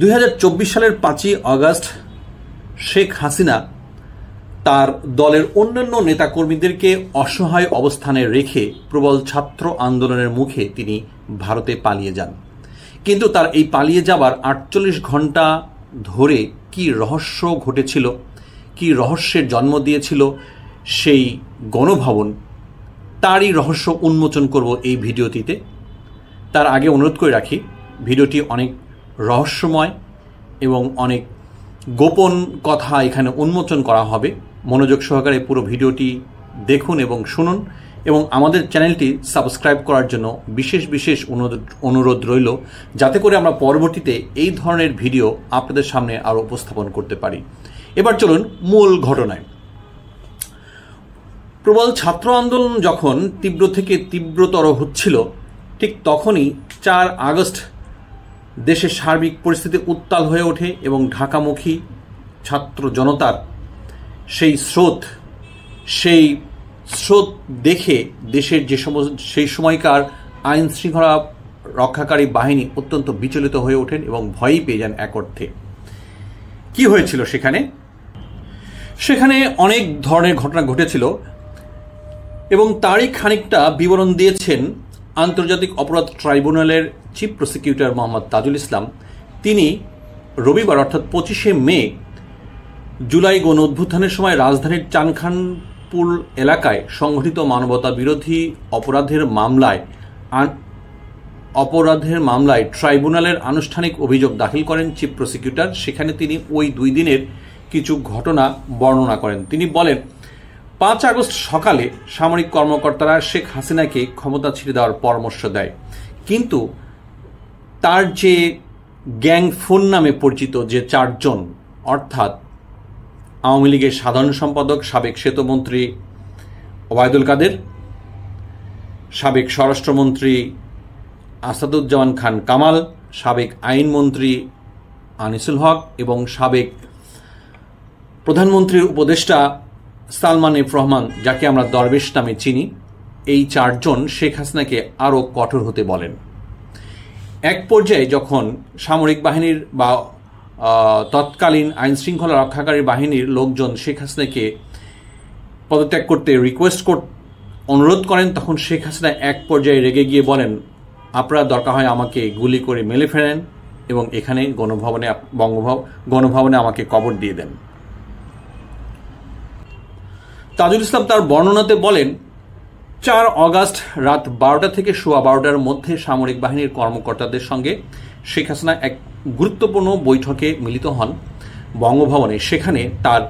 2024 সালের 5ই আগস্ট শেখ হাসিনা তার দলের অন্যান্য নেতাকর্মীদেরকে অসহায় অবস্থানে রেখে প্রবল ছাত্র আন্দোলনের মুখে তিনি ভারতে পালিয়ে যান। কিন্তু তার এই পালিয়ে যাবার 48 ঘন্টা ধরে কি রহস্য ঘটেছিল, কি রহস্যের জন্ম দিয়েছিল সেই গণভবন, তারই রহস্য উন্মোচন করব এই ভিডিওটিতে। তার আগে অনুরোধ করে রাখি, ভিডিওটি অনেক রহস্যময় এবং অনেক গোপন কথা এখানে উন্মোচন করা হবে। মনোযোগ সহকারে পুরো ভিডিওটি দেখুন এবং শুনুন, এবং আমাদের চ্যানেলটি সাবস্ক্রাইব করার জন্য বিশেষ বিশেষ অনুরোধ রইল, যাতে করে আমরা পরবর্তীতে এই ধরনের ভিডিও আপনাদের সামনে আরও উপস্থাপন করতে পারি। এবার চলুন মূল ঘটনায়। প্রবল ছাত্র আন্দোলন যখন তীব্র থেকে তীব্রতর হচ্ছিল, ঠিক তখনই 4 আগস্ট দেশের সার্বিক পরিস্থিতি উত্তাল হয়ে ওঠে এবং ঢাকামুখী ছাত্র জনতার সেই স্রোত দেখে দেশের সেই সময়কার আইন শৃঙ্খলা রক্ষাকারী বাহিনী অত্যন্ত বিচলিত হয়ে ওঠেন এবং ভয়ই পেয়ে যান এক অর্থে। কি হয়েছিল সেখানে অনেক ধরনের ঘটনা ঘটেছিল এবং তারই খানিকটা বিবরণ দিয়েছেন আন্তর্জাতিক অপরাধ ট্রাইব্যুনালের চিফ প্রসিকিউটর মোহাম্মদ তাজুল ইসলাম। তিনি রবিবার অর্থাৎ 25শে মে জুলাই গণ অভ্যুত্থানের সময় রাজধানীর চানখানপুর এলাকায় সংঘটিত মানবতা বিরোধী অপরাধের মামলায় ট্রাইব্যুনালের আনুষ্ঠানিক অভিযোগ দাখিল করেন চিফ প্রসিকিউটর। সেখানে তিনি ওই 2 দিনের কিছু ঘটনা বর্ণনা করেন। তিনি বলেন, 5 আগস্ট সকালে সামরিক কর্মকর্তারা শেখ হাসিনাকে ক্ষমতা ছেড়ে দেওয়ার পরামর্শ দেয়, কিন্তু তার যে গ্যাং ফোন নামে পরিচিত যে 4 জন, অর্থাৎ আওয়ামী লীগের সাধারণ সম্পাদক সাবেক সেতুমন্ত্রী ওবায়দুল কাদের, সাবেক স্বরাষ্ট্রমন্ত্রী আসাদুজ্জামান খান কামাল, সাবেক আইনমন্ত্রী আনিসুল হক এবং সাবেক প্রধানমন্ত্রীর উপদেষ্টা সালমান এফ রহমান, যাকে আমরা দরবেশ নামে চিনি, এই 4 জন শেখ হাসিনাকে আরও কঠোর হতে বলেন। এক পর্যায়ে যখন সামরিক বাহিনীর বা তৎকালীন আইন শৃঙ্খলা রক্ষাকারী বাহিনীর লোকজন শেখ হাসিনাকে পদত্যাগ করতে অনুরোধ করেন, তখন শেখ হাসিনা এক পর্যায়ে রেগে গিয়ে বলেন, আপনারা দরকার হয় আমাকে গুলি করে মেরে ফেলেন এবং এখানে গণভবনে আমাকে কবর দিয়ে দেন। তাজুল ইসলাম তার বর্ণনাতে বলেন, 4 আগস্ট রাত 12টা থেকে 12:15টার মধ্যে সামরিক বাহিনীর কর্মকর্তাদের সঙ্গে শেখ হাসিনা এক গুরুত্বপূর্ণ বৈঠকে মিলিত হন বঙ্গভবনে। সেখানে তার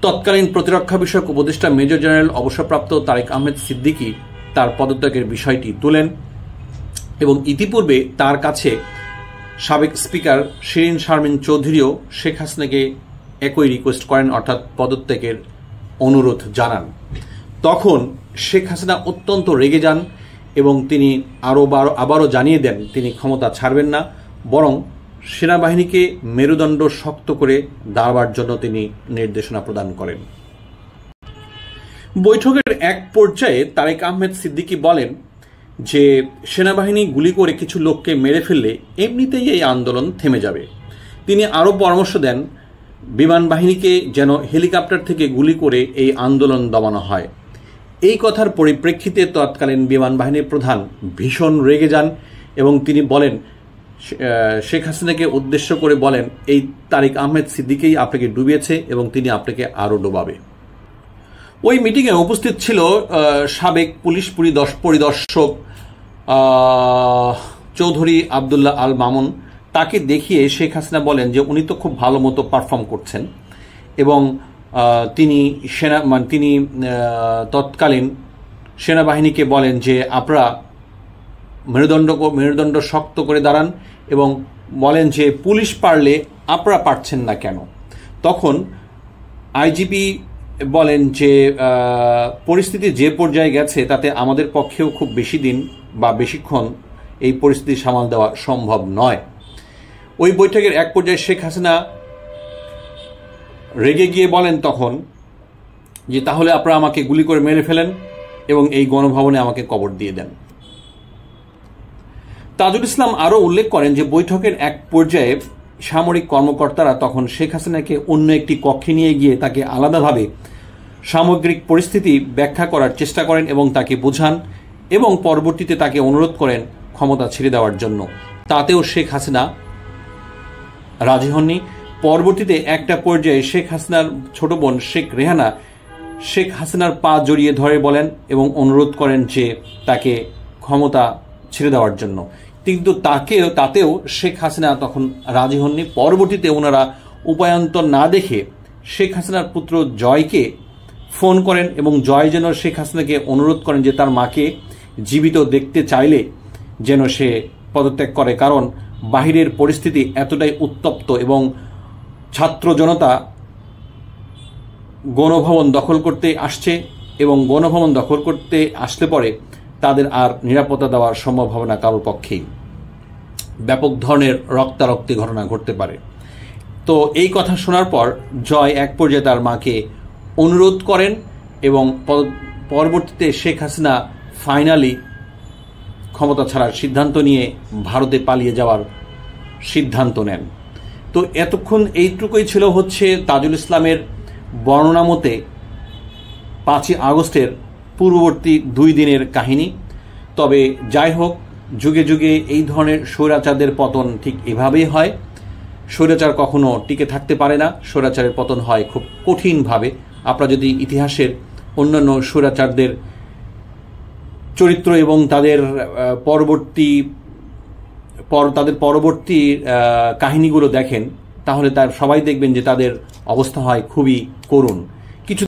তৎকালীন প্রতিরক্ষা বিষয়ক উপদেষ্টা মেজর জেনারেল অবসরপ্রাপ্ত তারেক আহমেদ সিদ্দিকী তার পদত্যাগের বিষয়টি তোলেন এবং ইতিপূর্বে তার কাছে সাবেক স্পিকার শিরিন শারমিন চৌধুরীও শেখ হাসিনাকে একই রিকোয়েস্ট করেন, অর্থাৎ পদত্যাগের অনুরোধ জানান। তখন শেখ হাসিনা অত্যন্ত রেগে যান এবং তিনি আবারও জানিয়ে দেন তিনি ক্ষমতা ছাড়বেন না, বরং সেনাবাহিনীকে মেরুদণ্ড শক্ত করে দাঁড়াবার জন্য তিনি নির্দেশনা প্রদান করেন। বৈঠকের এক পর্যায়ে তারেক আহমেদ সিদ্দিকী বলেন যে সেনাবাহিনী গুলি করে কিছু লোককে মেরে ফেললে এমনিতেই এই আন্দোলন থেমে যাবে। তিনি আরও পরামর্শ দেন বিমান বাহিনীকে যেন হেলিকপ্টার থেকে গুলি করে এই আন্দোলন দমানো হয়। এই কথার পরিপ্রেক্ষিতে তৎকালীন বিমান বাহিনীর প্রধান ভীষণ রেগে যান এবং তিনি বলেন, শেখ হাসিনাকে উদ্দেশ্য করে বলেন, এই তারেক আহমেদ সিদ্দিকীই আপনাকে ডুবিয়েছে এবং তিনি আপনাকে আরও ডোবাবে। ওই মিটিংয়ে উপস্থিত ছিল সাবেক পুলিশ পরিদর্শক চৌধুরী আবদুল্লাহ আল মামুন। তাকে দেখিয়ে শেখ হাসিনা বলেন যে উনি তো খুব ভালো মতো পারফর্ম করছেন এবং তিনি তৎকালীন সেনাবাহিনীকে বলেন যে আপনারা মেরুদণ্ড শক্ত করে দাঁড়ান এবং বলেন যে পুলিশ পারলে আপনারা পারছেন না কেন। তখন আইজিপি বলেন যে পরিস্থিতি যে পর্যায়ে গেছে তাতে আমাদের পক্ষেও খুব বেশি দিন বা বেশিক্ষণ এই পরিস্থিতি সামাল দেওয়া সম্ভব নয়। ওই বৈঠকের এক পর্যায়ে শেখ হাসিনা রেগে গিয়ে বলেন তখন যে তাহলে আপনারা আমাকে গুলি করে মেরে ফেলেন এবং এই গণভবনে আমাকে কবর দিয়ে দেন। তাজুল ইসলাম আরও উল্লেখ করেন যে বৈঠকের এক পর্যায়ে সামরিক কর্মকর্তারা তখন শেখ হাসিনাকে অন্য একটি কক্ষে নিয়ে গিয়ে তাকে আলাদাভাবে সামগ্রিক পরিস্থিতি ব্যাখ্যা করার চেষ্টা করেন এবং তাকে বোঝান এবং পরবর্তীতে তাকে অনুরোধ করেন ক্ষমতা ছেড়ে দেওয়ার জন্য। তাতেও শেখ হাসিনা রাজি হননি। পরবর্তীতে একটা পর্যায়ে শেখ হাসিনার ছোট বোন শেখ রেহানা শেখ হাসিনার পা জড়িয়ে ধরে বলেন এবং অনুরোধ করেন যে তাকে ক্ষমতা ছেড়ে দেওয়ার জন্য, কিন্তু তাতেও শেখ হাসিনা তখন রাজি হননি। পরবর্তীতে ওনারা উপায়ন্তর না দেখে শেখ হাসিনার পুত্র জয়কে ফোন করেন এবং জয় যেন শেখ হাসিনাকে অনুরোধ করেন যে তার মাকে জীবিত দেখতে চাইলে যেন সে পদত্যাগ করে, কারণ বাহিরের পরিস্থিতি এতটাই উত্তপ্ত এবং ছাত্র জনতা গণভবন দখল করতে আসছে এবং গণভবন দখল করতে আসলে পরে তাদের আর নিরাপত্তা দেওয়ার সম্ভব হবে না কারোর পক্ষেই। ব্যাপক ধরনের রক্তারক্তি ঘটনা ঘটতে পারে। তো এই কথা শোনার পর জয় এক পর্যায়ে তার মাকে অনুরোধ করেন এবং পরবর্তীতে শেখ হাসিনা ফাইনালি ক্ষমতা ছাড়ার সিদ্ধান্ত নিয়ে ভারতে পালিয়ে যাওয়ার সিদ্ধান্ত নেন। তো এতক্ষণ এইটুকুই ছিল হচ্ছে তাজুল ইসলামের বর্ণনা মতে 5ই আগস্টের পূর্ববর্তী 2 দিনের কাহিনী। তবে যাই হোক, যুগে যুগে এই ধরনের স্বৈরাচারদের পতন ঠিক এভাবেই হয়। স্বৈরাচার কখনো টিকে থাকতে পারে না, স্বৈরাচারের পতন হয় খুব কঠিনভাবে। আপনারা যদি ইতিহাসের অন্যান্য স্বৈরাচারদের চরিত্র এবং তাদের পরবর্তী কাহিনীগুলো দেখেন, তাহলে সবাই দেখবেন যে তাদের অবস্থা হয় খুবই করুণ।